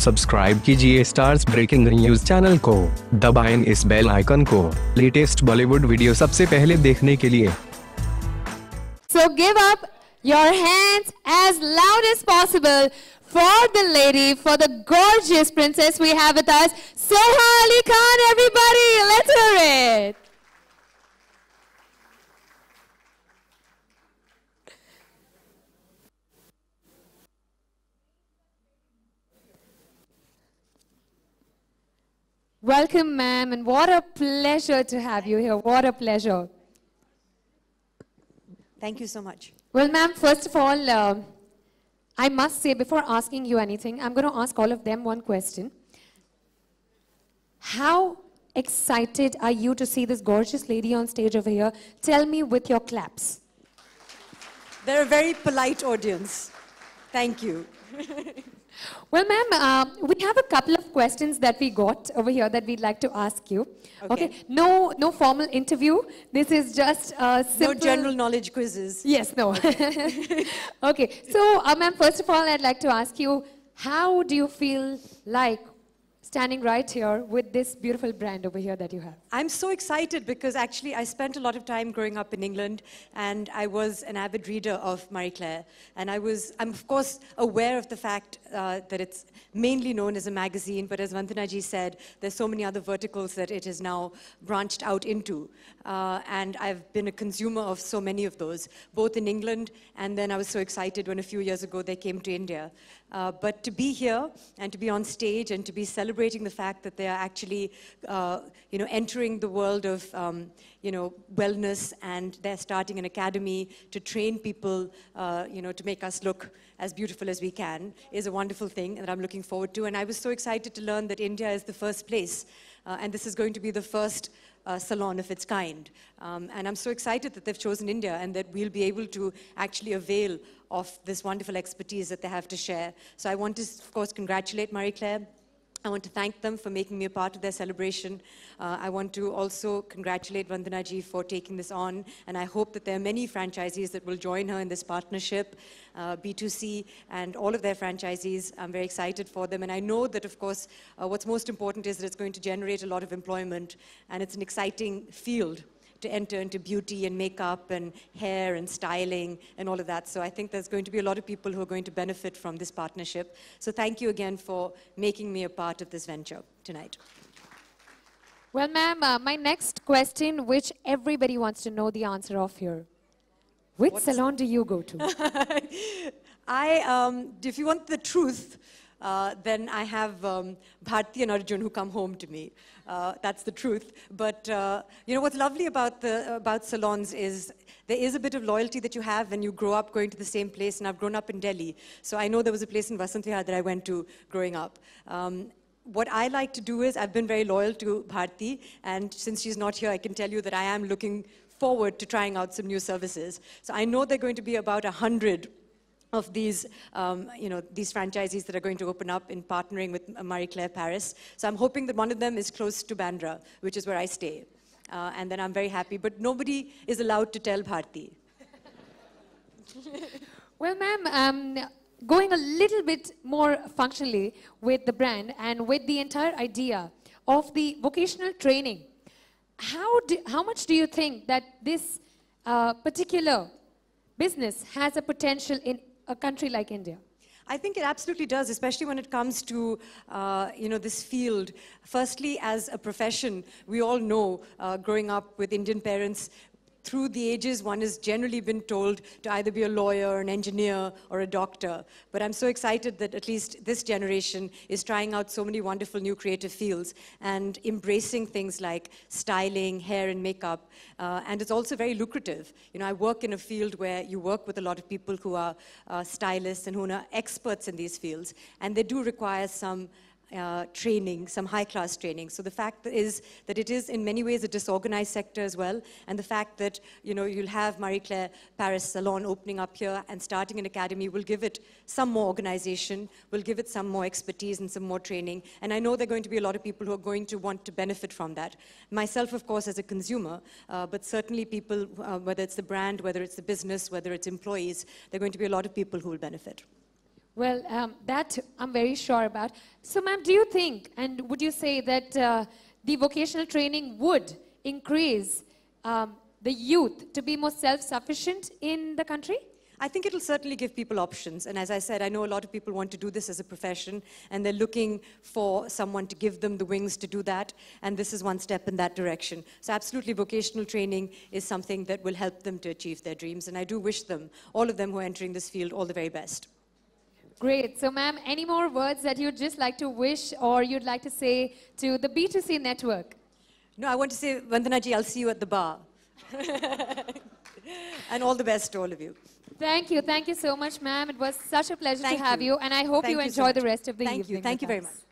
Subscribe कीजिए stars breaking news channel को, दबाएं इस बेल आइकन को लेटेस्ट बॉलीवुड वीडियो सबसे पहले देखने के लिए। So give up your hands as loud as possible for the lady, for the gorgeous princess we have with us, Soha Ali Khan, everybody, let's hear it. Welcome, ma'am, and what a pleasure to have you here. What a pleasure. Thank you so much. Well, ma'am, first of all, I must say, before asking you anything, I'm going to ask all of them one question. How excited are you to see this gorgeous lady on stage over here? Tell me with your claps. They're a very polite audience. Thank you. Well, ma'am, we have a couple of questions that we got over here that we'd like to ask you. Okay. No formal interview. This is just simple... No general knowledge quizzes. Yes, no. Okay. So, ma'am, first of all, I'd like to ask you, how do you feel like standing right here with this beautiful brand over here that you have? I'm so excited because actually I spent a lot of time growing up in England and I was an avid reader of Marie Claire. And I'm of course aware of the fact that it's mainly known as a magazine, but as Vandana ji said, there's so many other verticals that it has now branched out into. And I've been a consumer of so many of those, both in England, and then I was so excited when a few years ago they came to India. But to be here and to be on stage and to be celebrating the fact that they are actually, entering the world of, wellness, and they're starting an academy to train people, to make us look as beautiful as we can, is a wonderful thing that I'm looking forward to. And I was so excited to learn that India is the first place, and this is going to be the first salon of its kind. And I'm so excited that they've chosen India and that we'll be able to actually avail of this wonderful expertise that they have to share. So I want to, of course, congratulate Marie Claire. I want to thank them for making me a part of their celebration. I want to also congratulate Vandana ji for taking this on, and I hope that there are many franchisees that will join her in this partnership, B2C, and all of their franchisees. I'm very excited for them, and I know that, of course, what's most important is that it's going to generate a lot of employment, and it's an exciting field to enter into beauty and makeup and hair and styling and all of that. So I think there's going to be a lot of people who are going to benefit from this partnership. So thank you again for making me a part of this venture tonight. Well, ma'am, my next question, which everybody wants to know the answer of here. Which salon do you go to? If you want the truth, then I have Bharti and Arjun who come home to me. That's the truth. But what's lovely about salons is there is a bit of loyalty that you have when you grow up going to the same place. And I've grown up in Delhi, so I know there was a place in Vasant Vihar that I went to growing up. What I like to do is I've been very loyal to Bharti, and since she's not here, I can tell you that I am looking forward to trying out some new services. So I know there are going to be about 100 of these, these franchisees that are going to open up in partnering with Marie Claire Paris. So I'm hoping that one of them is close to Bandra, which is where I stay. And then I'm very happy. But nobody is allowed to tell Bharti. Well, ma'am, going a little bit more functionally with the brand and with the entire idea of the vocational training, how much do you think that this particular business has a potential in a country like India? I think it absolutely does, especially when it comes to, this field. Firstly, as a profession, we all know, growing up with Indian parents, through the ages, one has generally been told to either be a lawyer, an engineer, or a doctor. But I'm so excited that at least this generation is trying out so many wonderful new creative fields and embracing things like styling, hair and makeup. And it's also very lucrative. I work in a field where you work with a lot of people who are stylists and who are experts in these fields. And they do require some training, some high-class training. So the fact is that it is in many ways a disorganized sector as well, and the fact that you'll have Marie Claire Paris Salon opening up here and starting an academy will give it some more organization, will give it some more expertise and some more training, and I know there are going to be a lot of people who are going to want to benefit from that. Myself, of course, as a consumer, but certainly people, whether it's the brand, whether it's the business, whether it's employees, there are going to be a lot of people who will benefit. Well, that I'm very sure about. So, ma'am, do you think, and would you say that the vocational training would increase the youth to be more self-sufficient in the country? I think it'll certainly give people options. And as I said, I know a lot of people want to do this as a profession, and they're looking for someone to give them the wings to do that. And this is one step in that direction. So absolutely, vocational training is something that will help them to achieve their dreams. And I do wish them, all of them who are entering this field, all the very best. Great. So, ma'am, any more words that you'd just like to wish or you'd like to say to the B2C network? No, I want to say, Vandana ji, I'll see you at the bar. And all the best to all of you. Thank you. Thank you so much, ma'am. It was such a pleasure Thank to have you. you. And I hope Thank you you so enjoy the much. rest of the Thank evening. you. Thank you with very us. much.